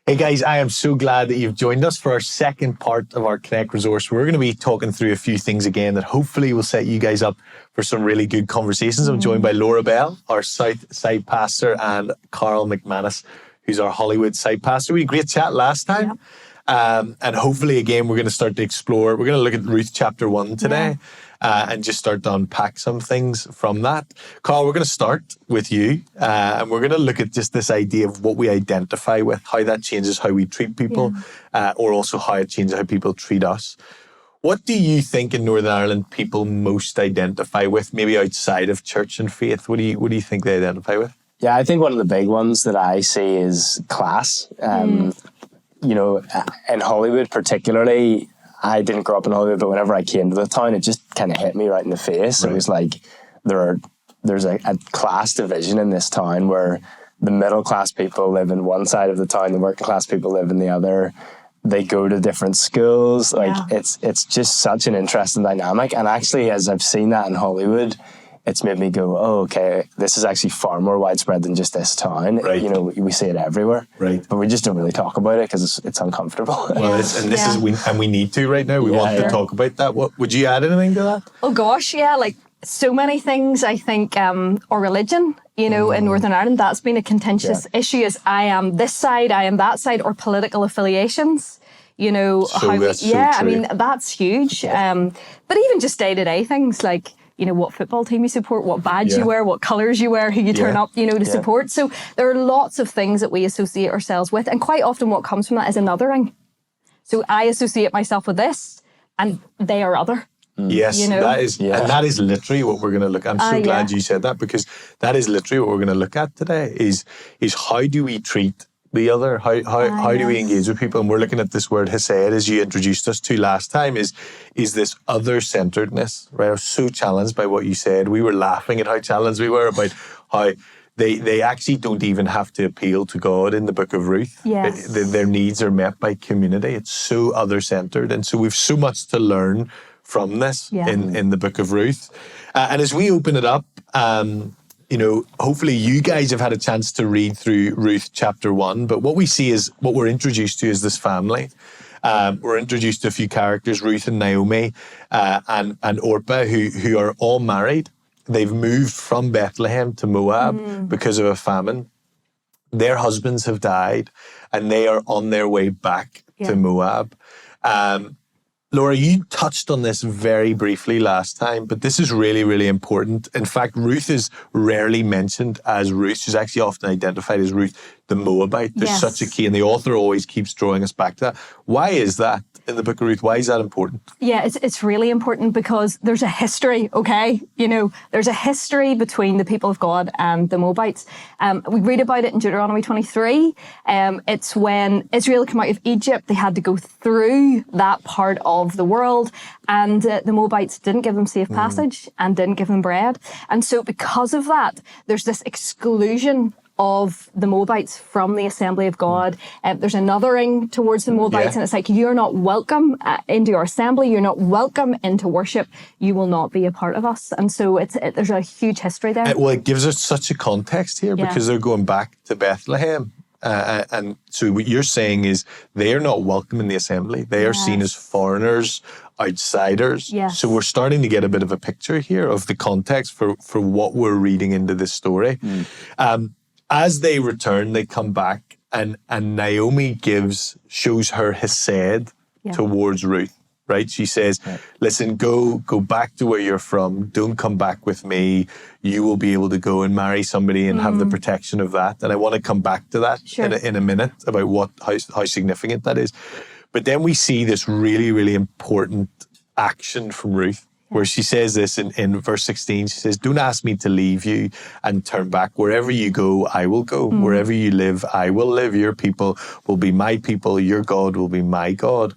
Hey guys, I am so glad that you've joined us for our second part of our Connect resource. We're going to be talking through a few things again that hopefully will set you guys up for some really good conversations. I'm joined by Laura Bell, our South site pastor, and Carl McManus, who's our Hollywood site pastor. We had a great chat last time. And hopefully, again, we're going to start to explore. We're going to look at Ruth chapter 1 today and just start to unpack some things from that. Carl, we're going to start with you and we're going to look at just this idea of what we identify with, how that changes how we treat people or also how it changes how people treat us. What do you think in Northern Ireland people most identify with, maybe outside of church and faith? What do you think they identify with? Yeah, I think one of the big ones that I see is class. You know, in Hollywood particularly, I didn't grow up in Hollywood, but whenever I came to the town, it just kind of hit me right in the face. Right. It was like there's a class division in this town where the middle class people live in one side of the town, the working class people live in the other. They go to different schools. It's just such an interesting dynamic. And actually, as I've seen that in Hollywood, it's made me go, oh, okay, this is actually far more widespread than just this town. Right. You know, we see it everywhere. Right. But we just don't really talk about it because it's uncomfortable. Well, we need to right now. We want to talk about that. What would you add anything to that? Oh gosh, yeah, like so many things. I think, or religion. You know, in Northern Ireland, that's been a contentious issue. Is I am this side, I am that side, or political affiliations. You know, I mean, that's huge. But even just day-to-day things like, you know, what football team you support, what badge you wear, what colours you wear, who you turn up, you know, to support. So there are lots of things that we associate ourselves with. And quite often what comes from that is an othering. So I associate myself with this and they are other. Yes, you know? That is literally what we're going to look at. I'm so glad you said that, because that is literally what we're going to look at today is how do we treat the other? How do we engage with people? And we're looking at this word hesed, as you introduced us to last time, is this other-centeredness, right? I was so challenged by what you said. We were laughing at how challenged we were about how they actually don't even have to appeal to God in the book of Ruth. Yes. Their needs are met by community. It's so other-centered. And so we've so much to learn from this in the book of Ruth. And as we open it up, you know, hopefully you guys have had a chance to read through Ruth chapter 1, but what we see is, what we're introduced to is this family. We're introduced to a few characters, Ruth and Naomi and Orpah, who are all married. They've moved from Bethlehem to Moab because of a famine. Their husbands have died and they are on their way back to Moab. Laura, you touched on this very briefly last time, but this is really, really important. In fact, Ruth is rarely mentioned as Ruth. She's actually often identified as Ruth the Moabite. There's such a key, and the author always keeps drawing us back to that. Why is that in the book of Ruth? Why is that important? Yeah, it's really important because there's a history, okay? You know, there's a history between the people of God and the Moabites. We read about it in Deuteronomy 23. It's when Israel came out of Egypt, they had to go through that part of the world, and the Moabites didn't give them safe passage and didn't give them bread. And so because of that, there's this exclusion of the Moabites from the assembly of God. There's an othering towards the Moabites, and it's like, you're not welcome into our assembly, you're not welcome into worship, you will not be a part of us. And so there's a huge history there. Well, it gives us such a context here because they're going back to Bethlehem. And so what you're saying is they are not welcome in the assembly. They are seen as foreigners, outsiders. Yes. So we're starting to get a bit of a picture here of the context for what we're reading into this story. As they return, they come back, and Naomi shows her hesed towards Ruth, right? She says, listen, go back to where you're from. Don't come back with me. You will be able to go and marry somebody and have the protection of that. And I want to come back to that in a minute about how significant that is. But then we see this really, really important action from Ruth, where she says this in verse 16. She says, don't ask me to leave you and turn back. Wherever you go, I will go. Wherever you live, I will live. Your people will be my people. Your God will be my God.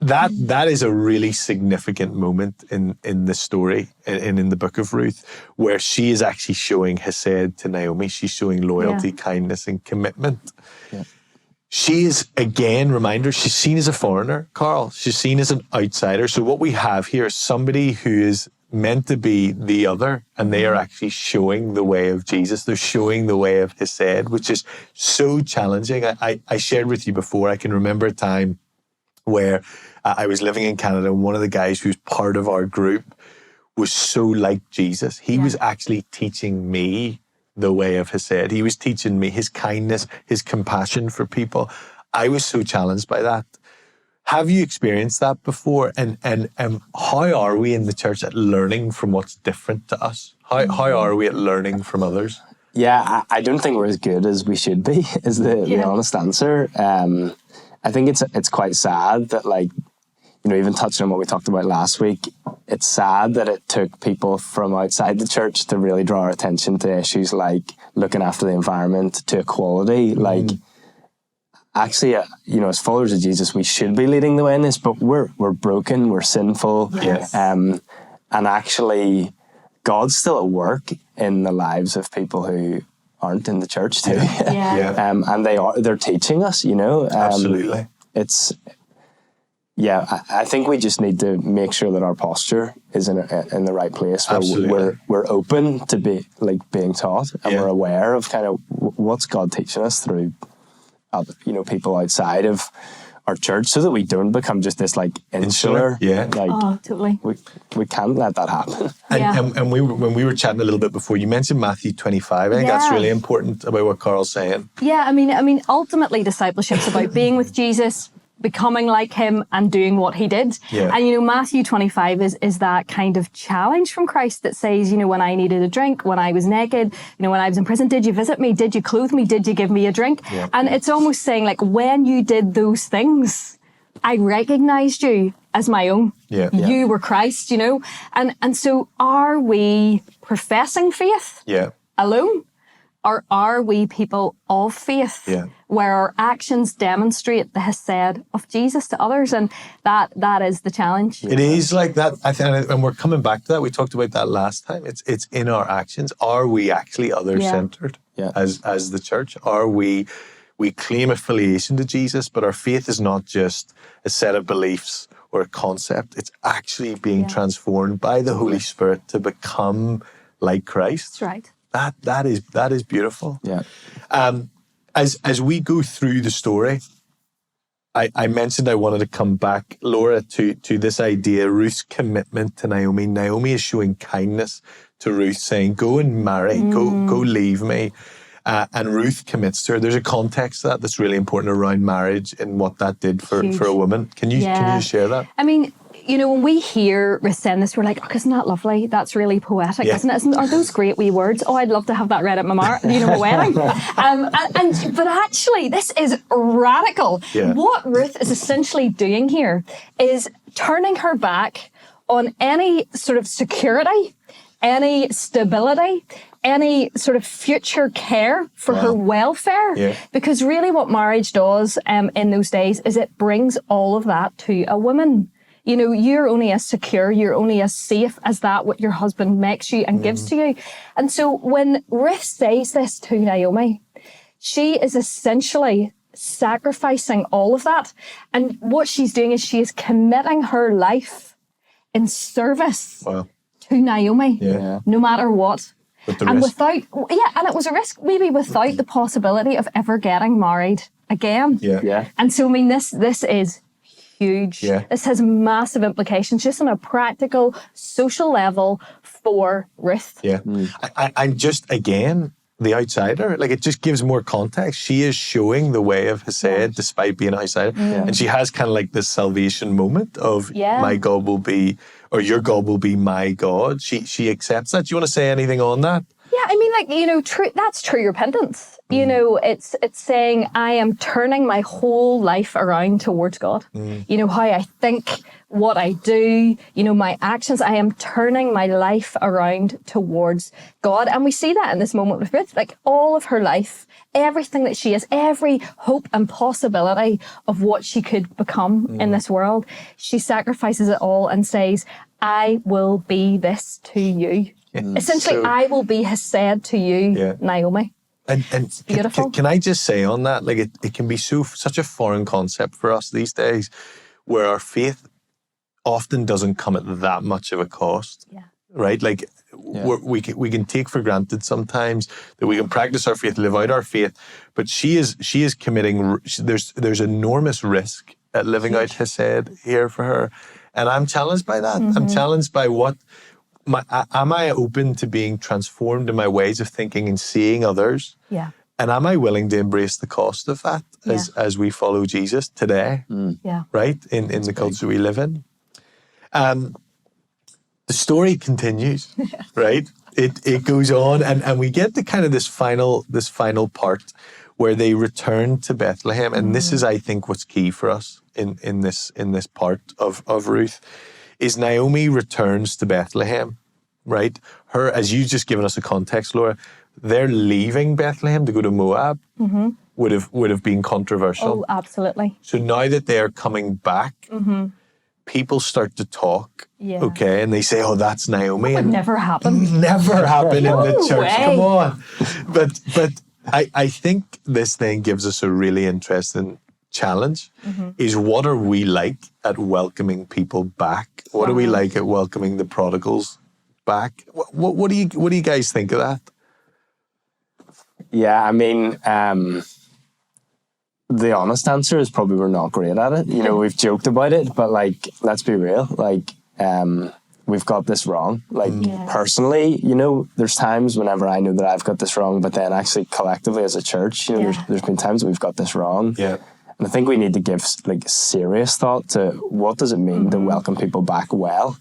That is a really significant moment in the story and in the book of Ruth, where she is actually showing hesed to Naomi. She's showing loyalty, kindness, and commitment. Yeah. She is, again, reminder, she's seen as a foreigner, Carl. She's seen as an outsider. So what we have here is somebody who is meant to be the other, and they are actually showing the way of Jesus. They're showing the way of Hesed, which is so challenging. I shared with you before, I can remember a time where I was living in Canada, and one of the guys who's part of our group was so like Jesus. He was actually teaching me the way of Hesed. He was teaching me his kindness, his compassion for people. I was so challenged by that. Have you experienced that before? And how are we in the church at learning from what's different to us? How are we at learning from others? Yeah, I don't think we're as good as we should be, is the honest answer. I think it's quite sad that, like, you know, even touching on what we talked about last week, it's sad that it took people from outside the church to really draw our attention to issues like looking after the environment, to equality. Like, actually, you know, as followers of Jesus, we should be leading the way in this, but we're broken, we're sinful. Yes. And actually, God's still at work in the lives of people who aren't in the church too. And they're teaching us, you know. Absolutely. I think we just need to make sure that our posture is in the right place, where we're open to being taught, and we're aware of kind of what's God teaching us through, you know, people outside of our church, so that we don't become just this like insular. Like, totally. We can't let that happen. And when we were chatting a little bit before, you mentioned Matthew 25. I think that's really important about what Carl's saying. Yeah, I mean, ultimately, discipleship's about being with Jesus, becoming like him, and doing what he did. And, you know, Matthew 25 is that kind of challenge from Christ that says, you know, when I needed a drink, when I was naked, you know, when I was in prison, did you visit me? Did you clothe me? Did you give me a drink? And it's almost saying, like, when you did those things, I recognized you as my own. You were Christ, you know? And so are we professing faith alone? Or are we people of faith, where our actions demonstrate the Hesed of Jesus to others? And that is the challenge. It is like that. I think, and we're coming back to that. We talked about that last time. It's in our actions. Are we actually other-centered as the church? Are we claim affiliation to Jesus, but our faith is not just a set of beliefs or a concept. It's actually being transformed by the Holy Spirit to become like Christ. That's right. That is beautiful. Yeah. As we go through the story, I mentioned I wanted to come back, Laura, to this idea, Ruth's commitment to Naomi. Naomi is showing kindness to Ruth, saying, "Go and marry, go leave me." And Ruth commits to her. There's a context to that that's really important around marriage and what that did for a woman. Can you share that? I mean, you know, when we hear Ruth saying this, we're like, oh, isn't that lovely? That's really poetic, isn't it? Are those great wee words? Oh, I'd love to have that read at my wedding. But actually, this is radical. What Ruth is essentially doing here is turning her back on any sort of security, any stability, any sort of future care for her welfare. Because really what marriage does in those days is it brings all of that to a woman. You know, you're only as secure, you're only as safe as that what your husband makes you and gives to you. And so when Ruth says this to Naomi, she is essentially sacrificing all of that. And what she's doing is she is committing her life in service to Naomi, no matter what. And without, and it was a risk, maybe without the possibility of ever getting married again. And so, I mean, this is huge. This has massive implications just on a practical, social level for Ruth. I'm just, again, the outsider. Like, it just gives more context. She is showing the way of Hesed despite being an outsider. And she has kind of like this salvation moment of my God will be, or your God will be my God. She accepts that. Do you want to say anything on that? Yeah, I mean, like, you know, that's true repentance. You know, it's saying I am turning my whole life around towards God. You know, how I think, what I do, you know, my actions, I am turning my life around towards God. And we see that in this moment with Ruth, like all of her life, everything that she is, every hope and possibility of what she could become in this world, she sacrifices it all and says, I will be this to you. Essentially, I will be Hesed to you, Naomi. And beautiful. Can I just say on that, like it can be such a foreign concept for us these days, where our faith often doesn't come at that much of a cost. right? Like we can take for granted sometimes that we can practice our faith, live out our faith, but she is committing. There's enormous risk at living out Hesed here for her, and I'm challenged by that. I'm challenged by am I open to being transformed in my ways of thinking and seeing others? Yeah. And am I willing to embrace the cost of that as we follow Jesus today? Yeah. Right? In the culture we live in. The story continues, right? It goes on and we get to kind of this final part where they return to Bethlehem. And this is, I think, what's key for us in this part of Ruth, is Naomi returns to Bethlehem, right? Her, as you just given us a context, Laura, they're leaving Bethlehem to go to Moab would have been controversial. Oh, absolutely. So now that they're coming back, people start to talk, okay, and they say, "Oh, that's Naomi." That would never happen. Never happen in the No church. way. Come on, but I think this thing gives us a really interesting challenge. Is what are we like at welcoming people back? What are we like at welcoming the prodigals back? What do you guys think of that? Yeah, I mean, the honest answer is probably we're not great at it. You know, we've joked about it, but like, let's be real. Like, we've got this wrong. Like, personally, you know, there's times whenever I know that I've got this wrong, but then actually collectively as a church, you know, there's been times that we've got this wrong. Yeah. And I think we need to give like serious thought to what does it mean to welcome people back well.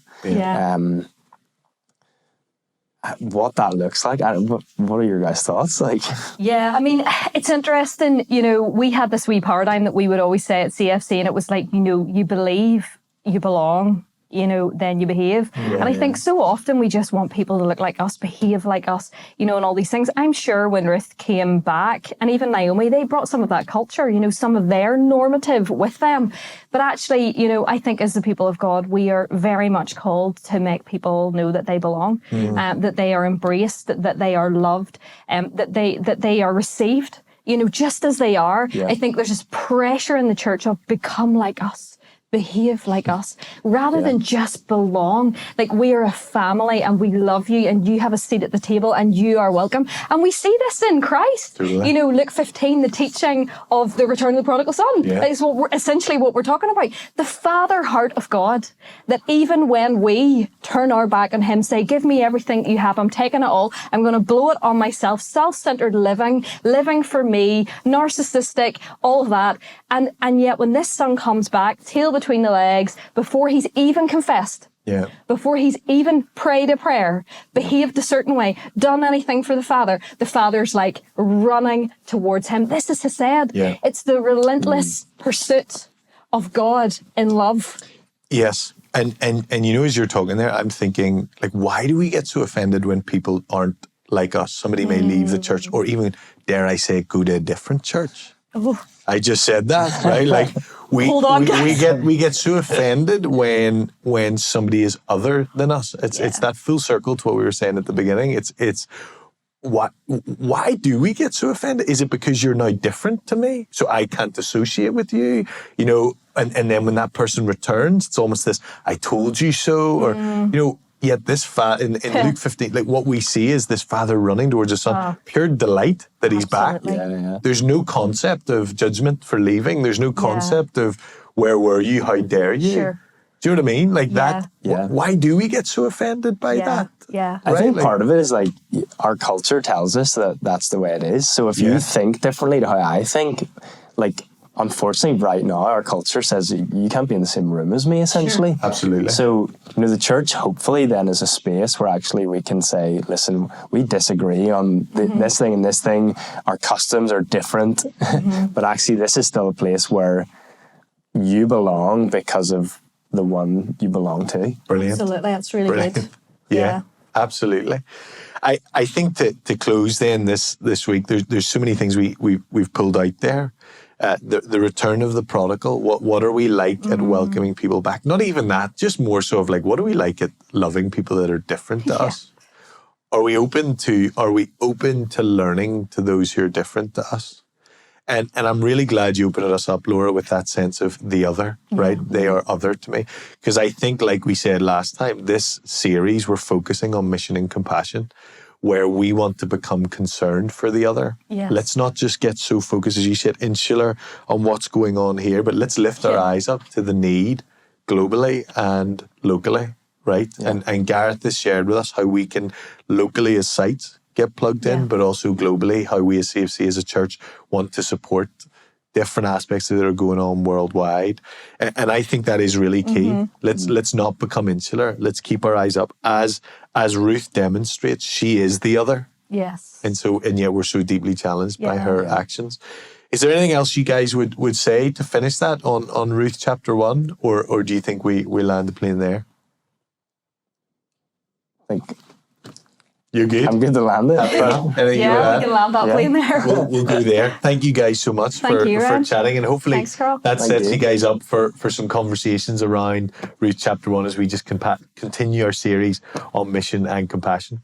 What that looks like. What are your guys' thoughts? Like, Yeah, I mean, it's interesting. You know, we had this wee paradigm that we would always say at CFC, and it was like, you know, you believe, you belong, you know, then you behave. And I think so often we just want people to look like us, behave like us, you know, and all these things. I'm sure when Ruth came back, and even Naomi, they brought some of that culture, you know, some of their normative with them. But actually, you know, I think as the people of God, we are very much called to make people know that they belong, that they are embraced, that they are loved, that they are received, you know, just as they are. I think there's this pressure in the church of become like us. Behave like us rather than just belong. Like, we are a family and we love you and you have a seat at the table and you are welcome. And we see this in Christ. Totally. You know, Luke 15, the teaching of the return of the prodigal son. That is essentially what we're talking about. The father heart of God, that even when we turn our back on him, say, give me everything you have, I'm taking it all, I'm going to blow it on myself, self-centered living for me, narcissistic, all of that. And yet when this son comes back, tail between the legs, before he's even confessed, before he's even prayed a prayer, behaved a certain way, done anything for the father's like running towards him. This is Hesed. It's the relentless pursuit of God in love. Yes. And you know, as you're talking there, I'm thinking, like, why do we get so offended when people aren't like us? Somebody may leave the church, or even, dare I say, go to a different church. I just said that, right? Like, we get so offended when somebody is other than us. It's that full circle to what we were saying at the beginning. It's why do we get so offended? Is it because you're now different to me, so I can't associate with you? You know, and then when that person returns, it's almost this "I told you so," or you know. Yet this in Luke 15, like, what we see is this father running towards his son, pure delight that he's back. There's no concept of judgment for leaving. There's no concept of where were you, how dare you. Do you know what I mean? Like that. Why do we get so offended by that? I think part of it is like our culture tells us that that's the way it is. So if you think differently to how I think, like, unfortunately, right now, our culture says you can't be in the same room as me, essentially. Absolutely. So, you know, the church hopefully then is a space where actually we can say, listen, we disagree on this thing and this thing. Our customs are different. But actually, this is still a place where you belong because of the one you belong to. Brilliant. Absolutely. That's really good. Yeah, absolutely. I think to close then this week, there's so many things we've pulled out there. The return of the prodigal. What are we like at welcoming people back? Not even that, just more so of like, what are we like at loving people that are different to us? Are we open to learning to those who are different to us? And I'm really glad you opened us up, Laura, with that sense of the other, right? They are other to me. Because I think, like we said last time, this series, we're focusing on mission and compassion, where we want to become concerned for the other. Yes. Let's not just get so focused, as you said, insular on what's going on here, but let's lift our eyes up to the need globally and locally, right? And Gareth has shared with us how we can locally as sites get plugged in, but also globally, how we as CFC as a church want to support different aspects that are going on worldwide. And I think that is really key. Let's not become insular. Let's keep our eyes up. As Ruth demonstrates, she is the other. Yes. And yet we're so deeply challenged by her actions. Is there anything else you guys would say to finish that on Ruth chapter 1? Or do you think we land the plane there? I think You're good? I'm good to land it. Anything you would Yeah, add? we can land that plane there. We'll go there. Thank you guys so much Thank you, for Ryan. chatting, and hopefully Thanks, Carl. that Thank sets you. you guys up for some conversations around Ruth chapter 1 as we just continue our series on mission and compassion.